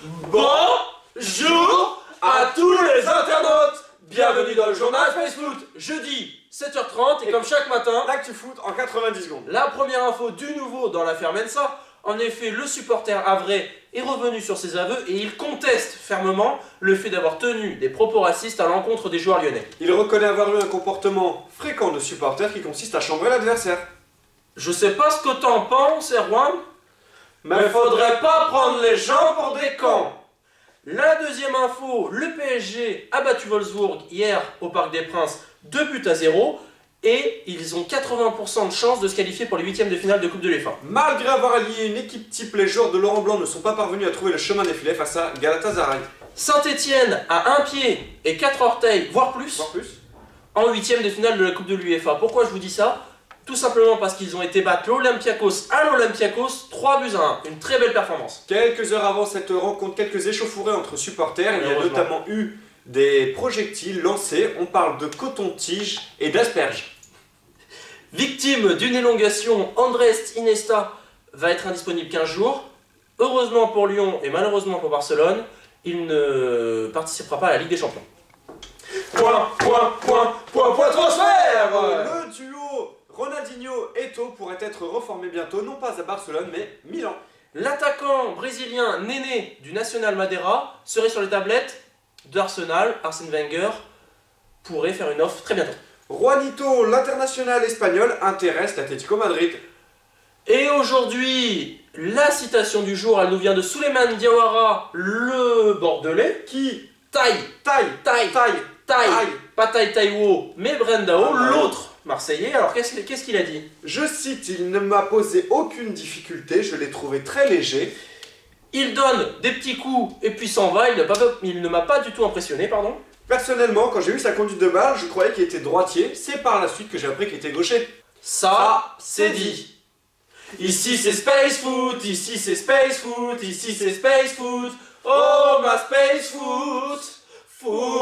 Bonjour à tous les internautes. Bienvenue dans le journal Space Foot. Jeudi 7h30 et comme chaque matin, l'actu foot en 90 secondes. La première info du nouveau dans l'affaire Mensa. En effet, le supporter havrais est revenu sur ses aveux et il conteste fermement le fait d'avoir tenu des propos racistes à l'encontre des joueurs lyonnais. Il reconnaît avoir eu un comportement fréquent de supporter qui consiste à chambrer l'adversaire. Je sais pas ce que t'en penses, Erwan, mais faudrait pas prendre les gens pour des cons. La deuxième info, le PSG a battu Wolfsburg hier au Parc des Princes 2-0 et ils ont 80% de chances de se qualifier pour les huitièmes de finale de Coupe de l'UEFA. Malgré avoir allié une équipe type, les joueurs de Laurent Blanc ne sont pas parvenus à trouver le chemin des filets face à Galatasaray. Saint-Etienne a un pied et 4 orteils, voire plus, en huitièmes de finale de la Coupe de l'UEFA. Pourquoi je vous dis ça? Tout simplement parce qu'ils ont été battre l'Olympiakos à l'Olympiakos 3-1. Une très belle performance. Quelques heures avant cette rencontre, quelques échauffourées entre supporters. Il y a notamment eu des projectiles lancés. On parle de coton-tige et d'asperges. Victime d'une élongation, Andrés Iniesta va être indisponible 15 jours. Heureusement pour Lyon et malheureusement pour Barcelone, il ne participera pas à la Ligue des Champions. Point transfert. Le duo Ronaldinho-Eto'o pourrait être reformé bientôt, non pas à Barcelone, mais Milan. L'attaquant brésilien Néné du Nacional Madeira serait sur les tablettes d'Arsenal. Arsène Wenger pourrait faire une offre très bientôt. Juanito, l'international espagnol, intéresse l'Atlético Madrid. Et aujourd'hui, la citation du jour, elle nous vient de Souleymane Diawara, le Bordelais, qui taille, pas Taiwo, mais Brendao, l'autre Marseillais. Alors qu'est-ce qu'il a dit? Je cite, il ne m'a posé aucune difficulté, je l'ai trouvé très léger. Il donne des petits coups et puis s'en va, il ne m'a pas du tout impressionné, pardon. Personnellement, quand j'ai vu sa conduite de balle, je croyais qu'il était droitier, c'est par la suite que j'ai appris qu'il était gaucher. Ça, c'est dit. Ici c'est Space Foot, ici c'est Space Foot, ici c'est Space Foot. Oh ma Space Foot, foot.